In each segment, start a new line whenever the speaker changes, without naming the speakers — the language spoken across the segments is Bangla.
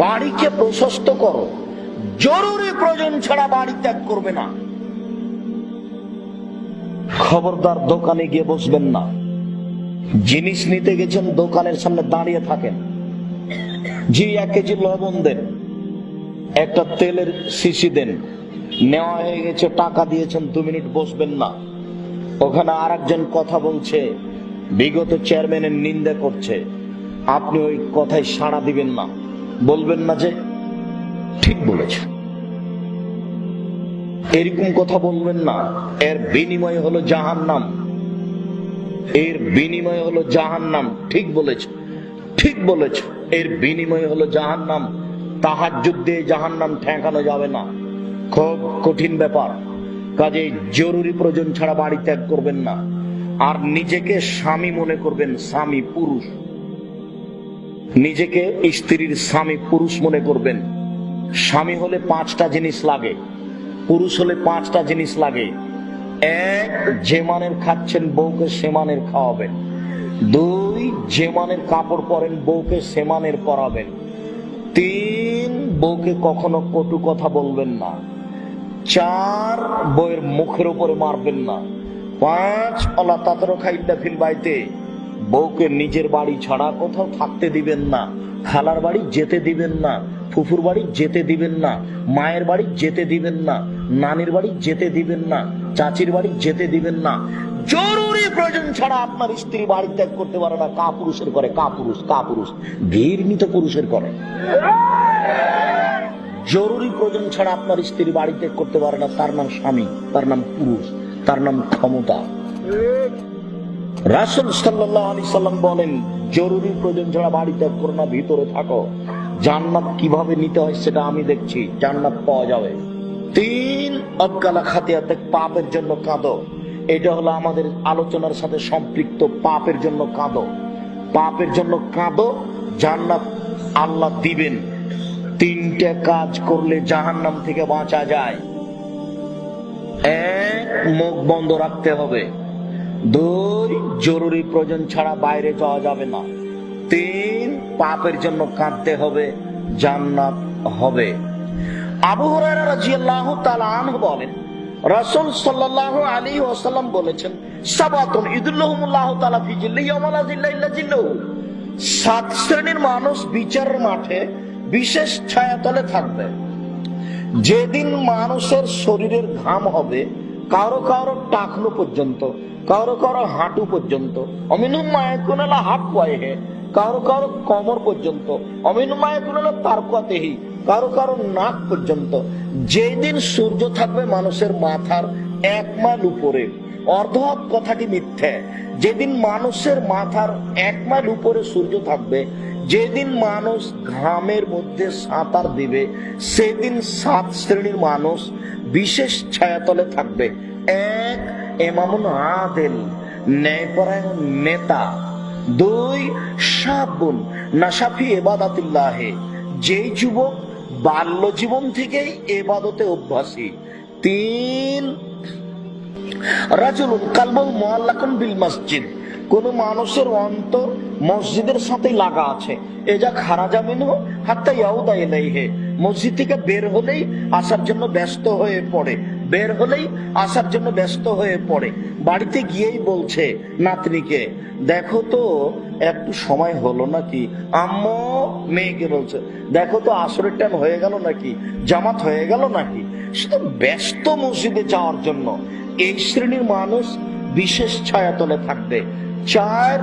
বাড়িকে প্রশস্ত করো, জরুরি প্রয়োজন ছাড়া বাড়ি ত্যাগ করবে না। খবরদার দোকানে গিয়ে বসবেন না। জিনিস নিতে গেছেন, দোকানের সামনে দাঁড়িয়ে থাকেন। জি 1 কেজি লবণ দেন, একটা তেলের শিশি দেন, নেওয়া হয়ে গেছে, টাকা দিয়েছেন, 2 মিনিট বসবেন না। ওখানে আরেকজন কথা বলছে, বিগত চেয়ারম্যানের নিন্দা করছে, আপনি ওই কথায় সাড়া দিবেন না, বলবেন না যে ঠিক বলেছে, এরকম কথা বলবেন না। এর বিনিময় হলো জাহান্নাম, এর বিনিময় হলো জাহান্নাম। ঠিক বলেছে, ঠিক বলেছে, এর বিনিময় হলো জাহান্নাম। তাহাজ্জুদ দিয়ে জাহান্নাম ঠেকানো যাবে না, খুব কঠিন ব্যাপার। কাজে জরুরি প্রয়োজন ছাড়া বাড়ি ত্যাগ করবেন না। আর নিজেকে স্বামী মনে করবেন, স্বামী পুরুষ, নিজেকে স্ত্রীর স্বামী পুরুষ মনে করবেন। স্বামী হলে 5টা জিনিস লাগে, পুরুষ হলে 5টা জিনিস লাগে। 1, যে মানের খাচ্ছেন বউকে সে মানের খাওয়াবেন। 2, যে মানের কাপড় পরেন বউকে সে মানের পরাবেন। 3, বউকে কখনো কটু কথা বলবেন না। 4, বউয়ের মুখের উপরে মারবেন না। 5, আল্লাহ তাতরো খাইল্লা ফিল বাইতে, বউকে নিজের বাড়ি ছাড়া কোথাও থাকতে দিবেন না। খালার বাড়ি যেতে দিবেন না, ফুফুর বাড়ি যেতে দিবেন না, মায়ের বাড়ি যেতে দিবেন না, নানির বাড়ি যেতে দিবেন না, চাচির বাড়ি যেতে দিবেন না। জরুরি প্রয়োজন ছাড়া আপনার স্ত্রী বাড়ি ত্যাগ করতে পারে না। কাপুরুষের করে, কাপুরুষ, কাপুরুষ, ঘৃণিত পুরুষের করে। জরুরি প্রয়োজন ছাড়া আপনার স্ত্রী বাড়ি ত্যাগ করতে পারে না, তার নাম স্বামী, তার নাম পুরুষ, তার নাম ক্ষমতা। রাসূল সাল্লাল্লাহু আলাইহি সাল্লাম বলেন, জরুরি প্রয়োজন ছাড়া বাড়ি ত্যাগ করো না, ভিতরে থাকো। জান্নাত কিভাবে নিতে হয় সেটা আমি দেখছি, জান্নাত পাওয়া যাবে। 3, আবকালা খাতিয়াত, পাপের জন্য কাঁদো। এটা হলো আমাদের আলোচনার সাথে সম্পৃক্ত। পাপের জন্য কাঁদো, পাপের জন্য কাঁদো, জান্নাত আল্লাহ দিবেন। 3টে কাজ করলে জাহান্নাম থেকে বাঁচা যায়। 1, মুখ বন্ধ রাখতে হবে। 2, জরুরি প্রয়োজন ছাড়া বাইরে যাওয়া যাবে না। 3, পাপের জন্য কাঁদতে হবে, জান্নাত হবে। আবু হুরায়রা রাদিয়াল্লাহু তাআলা আনহু বলেন, রাসূল সাল্লাল্লাহু আলাইহি ওয়াসাল্লাম বলেছেন, সাবাতুন ইদুল্লাহুমুল্লাহু তাআলা ফি জিল্লিহি ওয়া লা জিল্লা ইল্লা জিল্লুহু। 7 শ্রেণীর মানুষ বিচারের মাঠে বিশেষ ছায়াতলে থাকবে। যেদিন মানুষের শরীরের ঘাম হবে কারো কারো টাকনো পর্যন্ত, কারো কারো হাঁটু পর্যন্ত, অমিনুম মায়াকুনালা হাত ওয়াইহে, কারো কারো কোমর পর্যন্ত, অমিনুম মায়াকুনালা তারকাতেহি, কারো কারো নাক পর্যন্ত। যেদিন সূর্য থাকবে মানুষের মাথার 1 মাইল উপরে, অর্ধ কথাটি মিথ্যে। যেদিন মানুষের মাথার 1 মাইল উপরে সূর্য থাকবে, যেদিন মানুষ ঘামের মধ্যে সাঁতার দিবে, সেদিন 7 শ্রেণীর মানুষ বিশেষ ছায়াতলে থাকবে। 1, ইমামুন আদিল, ন্যায়পরায়ণ নেতা। 2, শাবুন নাশাফি ইবাদাতিল্লাহে, যেই যুবক বাল্য জীবন থেকেই ইবাদতে অভ্যাসী। 3, রাজুলুন কালবুল মুআল্লাকুন বিল মসজিদ, কোন মানুষের অন্তর মসজিদের সাথে লাগা আছে। এজা খারাজা মিনহু হাত্তা ইয়াউদা ইলাইহি, মসজিদ থেকে বের হলেই আসার জন্য ব্যস্ত হয়ে পড়ে, বের হলেই আসার জন্য ব্যস্ত হয়ে পড়ে। বাড়িতে গিয়েই বলছে নাতনিকে, দেখো তো একটু সময় হলো নাকি। আম্মু মেয়েকে বলছে, দেখো তো আসরের টাইম হয়ে গেল নাকি, জামাত হয়ে গেল নাকি। শুধু ব্যস্ত মসজিদে যাওয়ার জন্য। এই শ্রেণীর মানুষ বিশেষ ছায়াতলে থাকবে। 4,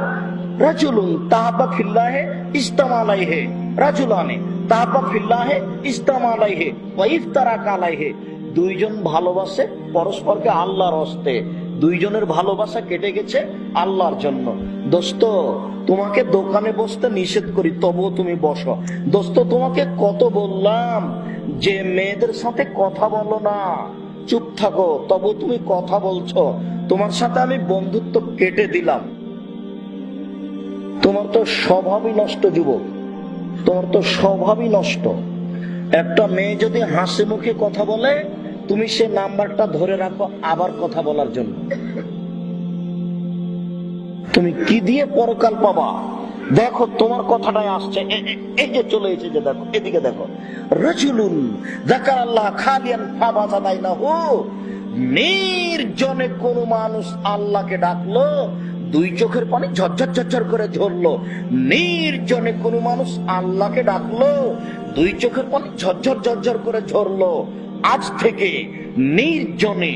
রাজুলুন তাহাব্বা ফিল্লাহে ইসতামা আলাইহি, রাজুলানে তাহাব্বা ফিল্লাহে ইসতামা আলাইহি ওয়া ইফতারাকা আলাইহি, 2 জন ভালোবাসে পরস্পরকে আল্লাহর হস্তে, 2 জনের ভালোবাসা কেটে গেছে আল্লাহর জন্য। দোস্ত, তোমাকে দোকানে বসতে নিষেধ করি, তবুও তুমি বসো। দোস্ত, তোমাকে কত বললাম যে মেয়েদের সাথে কথা বলো না, চুপ থাকো, তবু তুমি কথা বলছো। তোমার সাথে আমি বন্ধুত্ব কেটে দিলাম। তোমার তো স্বভাবই নষ্ট যুবক, তোমার তো স্বভাবই নষ্ট। একটা মেয়ে যদি হাসি মুখে কথা বলে, তুমি সে নাম্বারটা ধরে রাখো আবার কথা বলার জন্য। তুমি কি দিয়ে পরকাল পাবা? দেখো তোমার কথাটাই আসছে, এই যে চলে এসেছে, দেখো এদিকে দেখো। রাজুলুন যাকারাল্লাহ খালিয়ান ফাবাযাদাইনাহু, নির্জনে কোন মানুষ আল্লাহকে ডাকলো, দুই চোখের পানি ঝরঝর ঝরঝর করে ঝরলো। নির্জনে কোন মানুষ আল্লাহকে ডাকলো, দুই চোখের পানি ঝরঝর ঝরঝর করে ঝরলো। আজ থেকে নির্জনে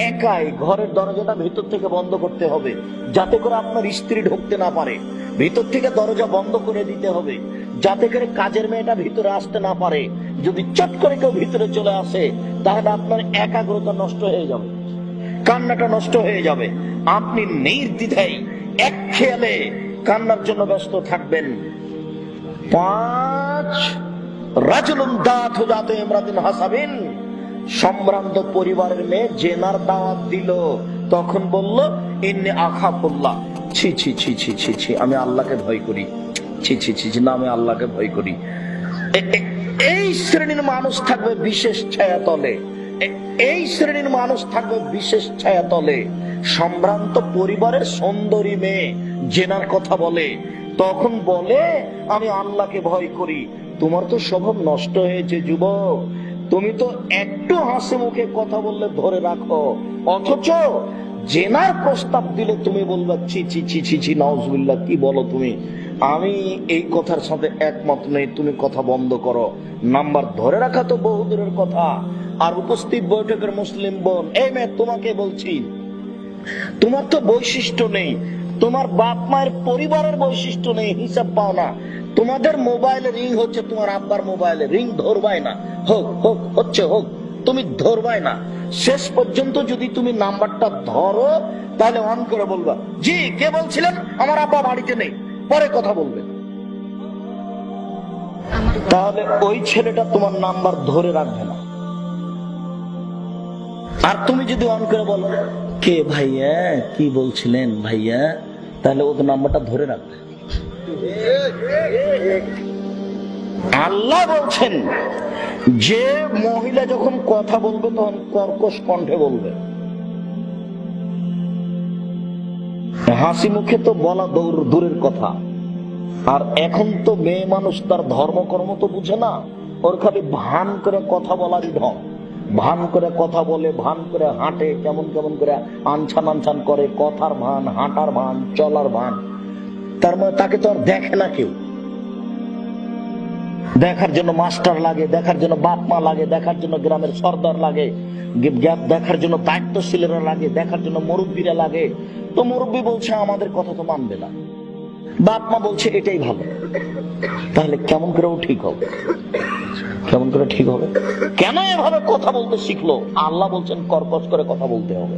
একাই ঘরের দরজাটা ভিতর থেকে বন্ধ করতে হবে, যাতে করে আপনার স্ত্রী ঢুকতে না পারে। ভিতর থেকে দরজা বন্ধ করে দিতে হবে, যাতে করে কাজের মেয়েটা ভিতরে আসতে না পারে। যদি চট করে কেউ ভিতরে চলে আসে, তাহলে আপনার একাগ্রতা নষ্ট হয়ে যাবে, কান্নাটা নষ্ট হয়ে যাবে। আপনি নির্দ্বিধায় এক খেয়ালে কান্নার জন্য ব্যস্ত থাকবেন। 5, রাজুলুন দাতু দাতু ইমরাতিন হাসাবিন, সম্ভ্রান্ত পরিবারের মেয়ে জেনার দাওয়াত দিল, তখন বলল ইন্নী আখাফুল্লাহ, ছি ছি ছি ছি ছি ছি, আমি আল্লাহকে ভয় করি, ছি ছি ছি ছি, না আমি আল্লাহকে ভয় করি। এই শ্রেণীর মানুষ থাকবে বিশেষ ছায়াতলে, এই শ্রেণীর মানুষ থাকবে বিশেষ ছায়াতলে। সম্ভ্রান্ত পরিবারের সুন্দরী মেয়ে জেনার কথা বলে, তখন বলে আমি আল্লাহকে ভয় করি। তোমার তো স্বভাব নষ্ট হয়েছে যুবক, তুমি তো একটু হাসি মুখে কথা বললে ধরে রাখো, অথচ জেনার প্রস্তাব দিলে তুমি বলবে ছি ছি ছি ছি ছি, নাউজুবিল্লাহ, কি বলো তুমি, আমি এই কথার সাথে একমত নেই, তুমি কথা বন্ধ করো। নাম্বার ধরে রাখা তো বহু দূরের কথা। আর উপস্থিত বৈঠকের মুসলিম বোন, এই মেয়ে তোমাকে বলছি, তোমার তো বৈশিষ্ট্য নেই, তোমার বাপ মায়ের পরিবারের বৈশিষ্ট্য নেই, হিসাব পাও না। তোমাদের মোবাইলে রিং হচ্ছে, তোমার আব্বার মোবাইলে রিং ধরবাই না, হোক হোক হচ্ছে হোক, তুমি ধরবাই না। শেষ পর্যন্ত যদি তুমি নাম্বারটা ধরো, তাহলে অন করে বলবা জি কে বলছিলেন, আমার আব্বা বাড়িতে নেই, পরে কথা বলবে। তাহলে ওই ছেলেটা তোমার নাম্বার ধরে রাখবে না। আর তুমি যদি অন করে বলো কে ভাইয়া, কি বলছিলেন ভাইয়া, তাহলে ওদের নাম্বারটা ধরে রাখবে। আল্লাহ বলছেন যে মহিলা যখন কথা বলবে তখন কর্কশ কণ্ঠে বলবে, হাসি মুখে তো বলা দূরের কথা। আর এখন তো মেয়ে মানুষ তার ধর্মকর্ম তো বুঝে না, ওর খালি ভান করে কথা বলারই ঢং, ভান করে কথা বলে, ভান করে হাঁটে, কেমন কেমন করে আনছান আনছান করে, কথার ভান, হাঁটার ভান, চলার ভান। তার মানে তাকে তো আর দেখে না কেউ। দেখার জন্য মাস্টার লাগে, দেখার জন্য বাপ মা লাগে, দেখার জন্য গ্রামের সর্দার লাগে, দেখার জন্য দায়িত্বশীলেরা লাগে, দেখার জন্য মুরব্বীরা লাগে। তো মুরব্বী বলছে আমাদের কথা তো মানবে না, বাপ মা বলছে এটাই ভালো, তাহলে কেমন করে ঠিক হবে, কেমন করে ঠিক হবে? কেন এভাবে কথা বলতে শিখলো? আল্লাহ বলছেন কর্কশ করে কথা বলতে হবে,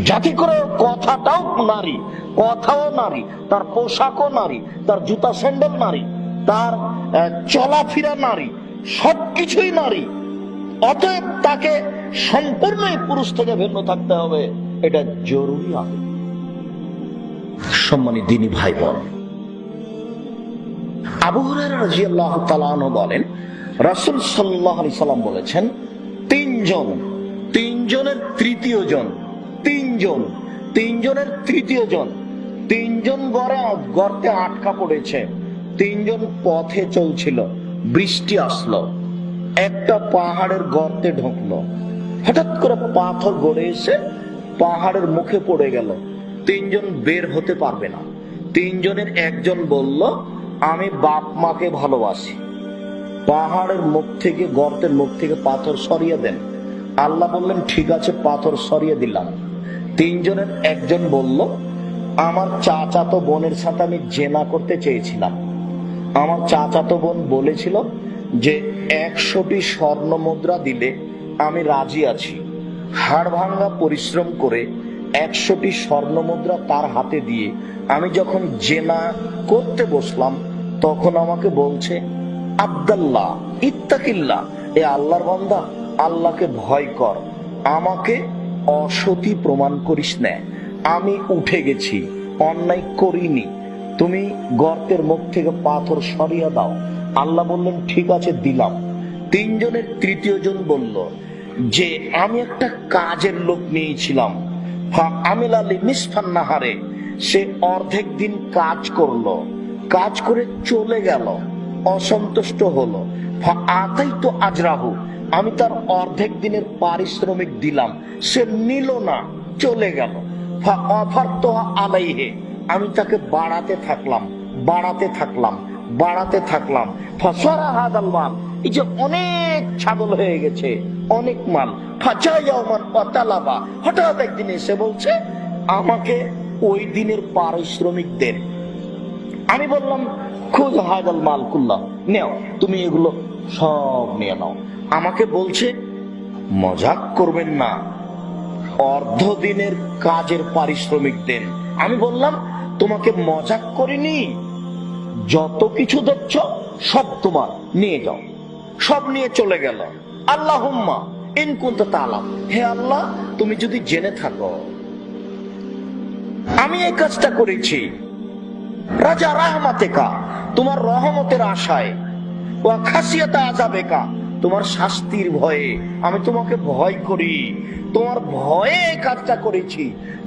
যাতে করে কথাটাও নারী, কথাও নারী, তার পোশাকও নারী, তার জুতা স্যান্ডেল নারী, তার চলাফেরা নারী, সবকিছুই নারী। অতএব তাকে সম্পূর্ণই পুরুষ থেকে ভিন্ন থাকতে হবে, এটা জরুরি। সম্মানিত দিনী ভাই বোন, আবু হুরায়রা রাদিয়াল্লাহু তাআলা আনহু বলেন রাসূল সাল্লাল্লাহু আলাইহি সাল্লাম বলেছেন, তিনজনের তৃতীয় জন, তিনজনের তৃতীয় জন, তিনজন গর্তে আটকা পড়েছে। তিনজন পথে চলছিল, বৃষ্টি আসলো, একটা পাহাড়ের গর্তে ঢুকলো, হঠাৎ করে পাথর গড়ে এসে পাহাড়ের মুখে পড়ে গেল। তিনজন বের হতে পারবে না। তিনজনের একজন বলল আমি বাপ মাকে ভালোবাসি, পাহাড়ের মুখ থেকে, গর্তের মুখ থেকে পাথর সরিয়ে দেন। আল্লাহ বললেন ঠিক আছে, পাথর সরিয়ে দিলাম। তিনজনের একজন বলল আমার চাচাতো বোনের সাথে আমি জেনা করতে চেয়েছিলাম, আমার চাচাতো বোন বলেছিল যে 100টি স্বর্ণ মুদ্রা দিলে আমি রাজি আছি। হাড় ভাঙ্গা পরিশ্রম করে 100টি স্বর্ণ মুদ্রা তার হাতে দিয়ে আমি যখন জেনা করতে বসলাম, তখন আমাকে বলছে আব্দুল্লাহ ইত্তাকিল্লাহ, এ আল্লাহর বান্দা, আল্লাহকে ভয় কর, আমাকে অসতী প্রমাণ করিস না। আমি উঠে গেছি, অন্যায় করিনি, তুমি গর্তের মুখ থেকে পাথর সরিয়ে দাও। আল্লাহ বললেন ঠিক আছে, দিলাম। তিনজনের তৃতীয় জন বলল যে আমি একটা কাজের লোক নিয়েছিলাম, আমিল আলী নিসফান নাহারে, সে অর্ধেক দিন কাজ করলো, কাজ করে চলে গেল, অসন্তুষ্ট হলো। আতাই তো আজরাহু, আমি তার অর্ধেক দিনের পারিশ্রমিক দিলাম, সে নিল না, চলে গেল। অফার তো আলাইহে, আমি তাকে বাড়াতে থাকলাম, বাড়াতে থাকলাম, বাড়াতে থাকলাম। ফসরা হাদাল মাল, এই যে অনেক ছাগল হয়ে গেছে, অনেক মাল। ফাজায়াউমান ওয়াতালাবা, হঠাৎ একদিন এসে বলছে আমাকে ওই দিনের পারিশ্রমিক দেন। আমি বললাম খুদ হাদাল মাল কুল্লাহ, নেও তুমি এগুলো সব নিয়ে নাও। আমাকে বলছে মজাক করবেন না, অর্ধ দিনের কাজের পারিশ্রমিক দেন। আমি বললাম তোমাকে মজাক করিনি, যত কিছু দেখছ সব তোমার, নিয়ে যাও। সব নিয়ে চলে গেল। আল্লাহুম্মা ইন কুনতা তাআলাম, হে আল্লাহ তুমি যদি জেনে থাকো আমি এই কাজটা করেছি রাজা রাহমাতেকা, তোমার রহমতের আশায়, ওয়া খাসিয়াতা আযাবেকা, তোমার শাস্তির ভয়ে, আমি তোমাকে ভয় করি, তোমার ভয়ে এই কাজটা করেছি।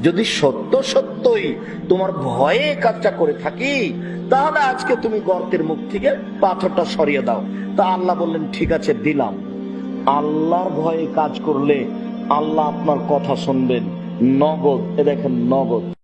যদি সত্য সত্যই তোমার ভয়ে এই কাজটা করে থাকি, তাহলে আজকে তুমি গর্তের মুখ থেকে পাথরটা সরিয়ে দাও। তা আল্লাহ বললেন ঠিক আছে দিলাম। আল্লাহর ভয়ে কাজ করলে আল্লাহ আপনার কথা শুনবেন। নগদ, এ দেখেন নগদ।